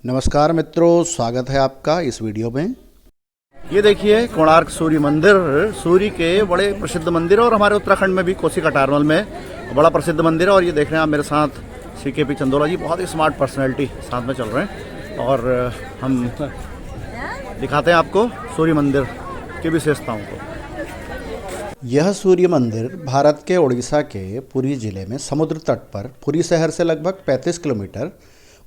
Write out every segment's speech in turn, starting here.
नमस्कार मित्रों, स्वागत है आपका इस वीडियो में। ये देखिए कोणार्क सूर्य मंदिर, सूर्य के बड़े प्रसिद्ध मंदिर और हमारे उत्तराखंड में भी कोसी कटारमल में बड़ा प्रसिद्ध मंदिर है। और ये देख रहे हैं आप मेरे साथ CKP चंदोला जी, बहुत ही स्मार्ट पर्सनैलिटी साथ में चल रहे हैं और हम दिखाते हैं आपको सूर्य मंदिर की विशेषताओं को। यह सूर्य मंदिर भारत के उड़ीसा के पुरी जिले में समुद्र तट पर पुरी शहर से लगभग 35 किलोमीटर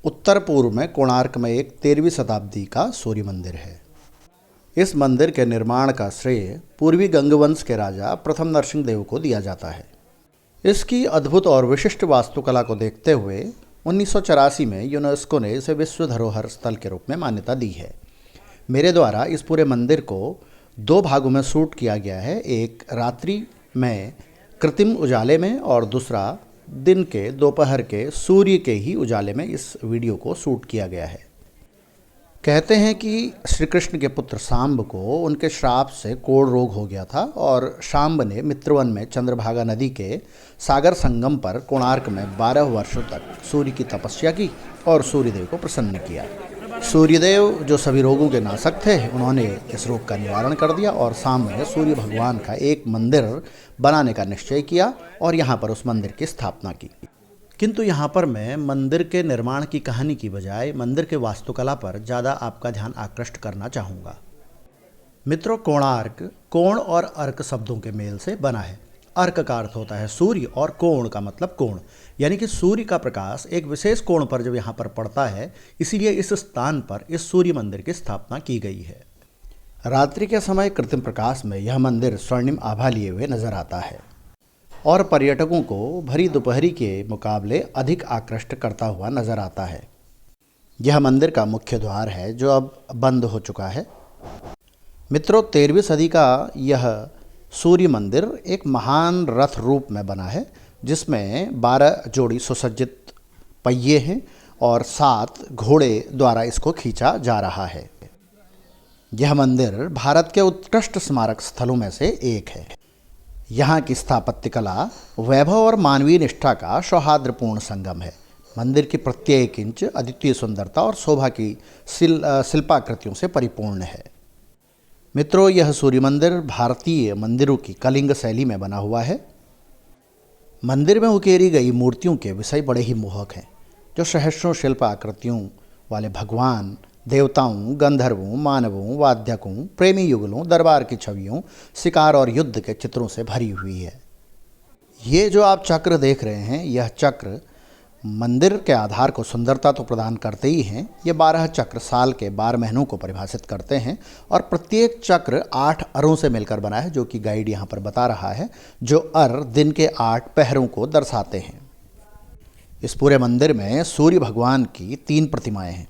उत्तर पूर्व में कोणार्क में एक 13वीं शताब्दी का सूर्य मंदिर है। इस मंदिर के निर्माण का श्रेय पूर्वी गंगवंश के राजा प्रथम नरसिंह को दिया जाता है। इसकी अद्भुत और विशिष्ट वास्तुकला को देखते हुए 1984 में यूनेस्को ने इसे विश्व धरोहर स्थल के रूप में मान्यता दी है। मेरे द्वारा इस पूरे मंदिर को 2 भागों में शूट किया गया है, एक रात्रि में कृत्रिम उजाले में और दूसरा दिन के दोपहर के सूर्य के ही उजाले में इस वीडियो को शूट किया गया है। कहते हैं कि श्री कृष्ण के पुत्र सांब को उनके श्राप से कोढ़ रोग हो गया था और सांब ने मित्रवन में चंद्रभागा नदी के सागर संगम पर कोणार्क में 12 वर्षों तक सूर्य की तपस्या की और सूर्यदेव को प्रसन्न किया। सूर्यदेव जो सभी रोगों के नाशक थे, उन्होंने इस रोग का निवारण कर दिया और सांब ने सूर्य भगवान का एक मंदिर बनाने का निश्चय किया और यहाँ पर उस मंदिर की स्थापना की। किंतु यहाँ पर मैं मंदिर के निर्माण की कहानी की बजाय मंदिर के वास्तुकला पर ज़्यादा आपका ध्यान आकृष्ट करना चाहूँगा। मित्रों, कोणार्क कोण और अर्क शब्दों के मेल से बना है। अर्क का अर्थ होता है सूर्य और कोण का मतलब कोण, यानी कि सूर्य का प्रकाश एक विशेष कोण पर जब यहाँ पर पड़ता है, इसीलिए इस स्थान पर इस सूर्य मंदिर की स्थापना की गई है। रात्रि के समय कृत्रिम प्रकाश में यह मंदिर स्वर्णिम आभा लिए हुए नजर आता है और पर्यटकों को भरी दोपहरी के मुकाबले अधिक आकृष्ट करता हुआ नजर आता है। यह मंदिर का मुख्य द्वार है जो अब बंद हो चुका है। मित्रों, 13वीं सदी का यह सूर्य मंदिर एक महान रथ रूप में बना है, जिसमें 12 जोड़ी सुसज्जित पहिए हैं और 7 घोड़े द्वारा इसको खींचा जा रहा है। यह मंदिर भारत के उत्कृष्ट स्मारक स्थलों में से एक है। यहाँ की स्थापत्य कला, वैभव और मानवीय निष्ठा का सौहार्दपूर्ण संगम है। मंदिर की प्रत्येक इंच अद्वितीय सुंदरता और शोभा की शिल्पाकृतियों से परिपूर्ण है। मित्रों, यह सूर्य मंदिर भारतीय मंदिरों की कलिंग शैली में बना हुआ है। मंदिर में उकेरी गई मूर्तियों के विषय बड़े ही मोहक हैं, जो सहस्रों शिल्प आकृतियों वाले भगवान, देवताओं, गंधर्वों, मानवों, वाद्यकों, प्रेमी युगलों, दरबार की छवियों, शिकार और युद्ध के चित्रों से भरी हुई है। ये जो आप चक्र देख रहे हैं, यह चक्र मंदिर के आधार को सुंदरता तो प्रदान करते ही हैं। ये 12 चक्र साल के 12 महीनों को परिभाषित करते हैं और प्रत्येक चक्र 8 अरों से मिलकर बना है, जो कि गाइड यहाँ पर बता रहा है, जो अर दिन के 8 पहरों को दर्शाते हैं। इस पूरे मंदिर में सूर्य भगवान की 3 प्रतिमाएं हैं।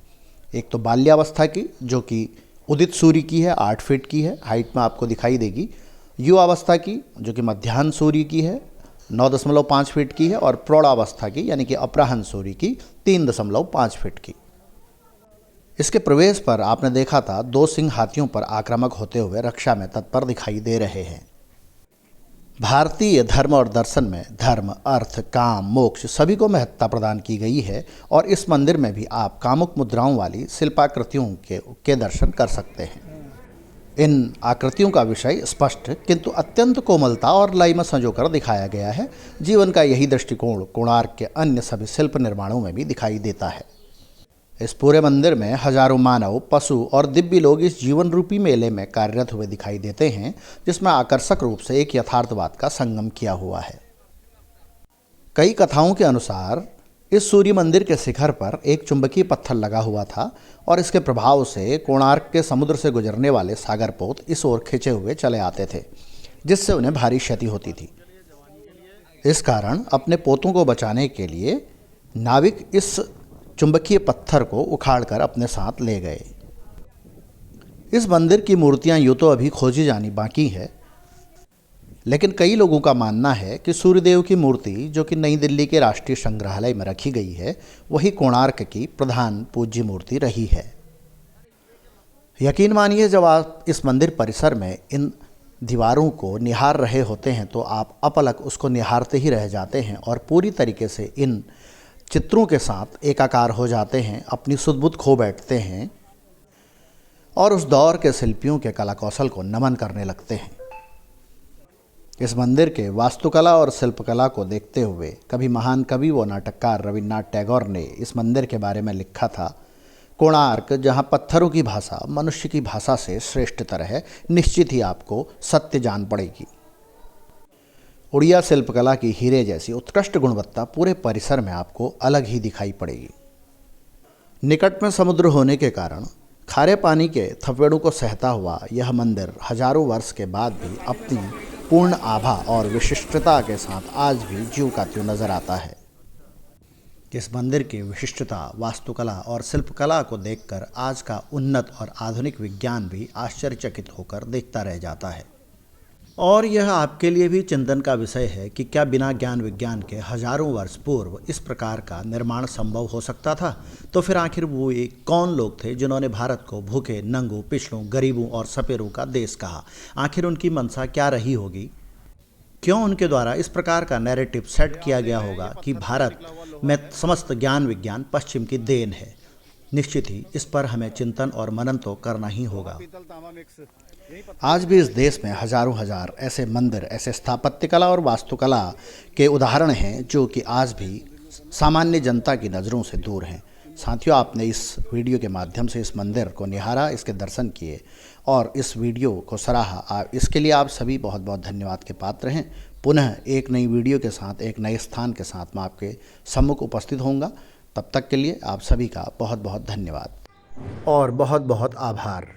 एक तो बाल्यावस्था की, जो कि उदित सूर्य की है, 8 फीट की है, हाइट में आपको दिखाई देगी। युवावस्था की, जो कि मध्याह्न सूर्य की है, 9.5 फीट की है और प्रौढ़ावस्था की, यानी कि अपराह्न सूर्य की, 3.5 फीट की। इसके प्रवेश पर आपने देखा था 2 सिंह हाथियों पर आक्रामक होते हुए रक्षा में तत्पर दिखाई दे रहे हैं। भारतीय धर्म और दर्शन में धर्म, अर्थ, काम, मोक्ष सभी को महत्ता प्रदान की गई है और इस मंदिर में भी आप कामुक मुद्राओं वाली शिल्पाकृतियों के दर्शन कर सकते हैं। इन आकृतियों का विषय स्पष्ट किंतु अत्यंत कोमलता और लय में संजोकर दिखाया गया है। जीवन का यही दृष्टिकोण कोणार्क के अन्य सभी शिल्प निर्माणों में भी दिखाई देता है। इस पूरे मंदिर में हजारों मानव, पशु और दिव्य लोग इस जीवन रूपी मेले में कार्यरत हुए दिखाई देते हैं, जिसमें आकर्षक रूप से एक यथार्थवाद का संगम किया हुआ है। कई कथाओं के अनुसार इस सूर्य मंदिर के शिखर पर एक चुंबकीय पत्थर लगा हुआ था और इसके प्रभाव से कोणार्क के समुद्र से गुजरने वाले सागरपोत इस ओर खिंचे हुए चले आते थे, जिससे उन्हें भारी क्षति होती थी। इस कारण अपने पोतों को बचाने के लिए नाविक इस चुंबकीय पत्थर को उखाड़कर अपने साथ ले गए। इस मंदिर की मूर्तियां यूँ तो अभी खोजी जानी बाकी है, लेकिन कई लोगों का मानना है कि सूर्यदेव की मूर्ति, जो कि नई दिल्ली के राष्ट्रीय संग्रहालय में रखी गई है, वही कोणार्क की प्रधान पूज्य मूर्ति रही है। यकीन मानिए, जब आप इस मंदिर परिसर में इन दीवारों को निहार रहे होते हैं तो आप अपलक उसको निहारते ही रह जाते हैं और पूरी तरीके से इन चित्रों के साथ एकाकार हो जाते हैं, अपनी सुध-बुध खो बैठते हैं और उस दौर के शिल्पियों के कला कौशल को नमन करने लगते हैं। इस मंदिर के वास्तुकला और शिल्पकला को देखते हुए कभी महान कवि व नाटककार रविन्द्रनाथ टैगोर ने इस मंदिर के बारे में लिखा था, कोणार्क जहाँ पत्थरों की भाषा मनुष्य की भाषा से श्रेष्ठतर है, निश्चित ही आपको सत्य जान पड़ेगी। उड़िया शिल्पकला की हीरे जैसी उत्कृष्ट गुणवत्ता पूरे परिसर में आपको अलग ही दिखाई पड़ेगी। निकट में समुद्र होने के कारण खारे पानी के थपेड़ों को सहता हुआ यह मंदिर हजारों वर्ष के बाद भी अपनी पूर्ण आभा और विशिष्टता के साथ आज भी ज्यों का त्यों नजर आता है। इस मंदिर की विशिष्टता, वास्तुकला और शिल्पकला को देखकर आज का उन्नत और आधुनिक विज्ञान भी आश्चर्यचकित होकर देखता रह जाता है। और यह आपके लिए भी चिंतन का विषय है कि क्या बिना ज्ञान विज्ञान के हजारों वर्ष पूर्व इस प्रकार का निर्माण संभव हो सकता था? तो फिर आखिर वो एक कौन लोग थे जिन्होंने भारत को भूखे, नंगों, पिछड़ों, गरीबों और सपेरों का देश कहा? आखिर उनकी मंशा क्या रही होगी? क्यों उनके द्वारा इस प्रकार का नैरेटिव सेट किया गया होगा कि भारत में समस्त ज्ञान विज्ञान पश्चिम की देन है? निश्चित ही इस पर हमें चिंतन और मनन तो करना ही होगा। आज भी इस देश में हजारों हजार ऐसे मंदिर, ऐसे स्थापत्य कला और वास्तुकला के उदाहरण हैं जो कि आज भी सामान्य जनता की नज़रों से दूर हैं। साथियों, आपने इस वीडियो के माध्यम से इस मंदिर को निहारा, इसके दर्शन किए और इस वीडियो को सराहा। इसके लिए आप सभी बहुत बहुत धन्यवाद के पात्र हैं। पुनः एक नई वीडियो के साथ, एक नए स्थान के साथ मैं आपके सम्मुख उपस्थित होऊंगा। तब तक के लिए आप सभी का बहुत बहुत धन्यवाद और बहुत बहुत आभार।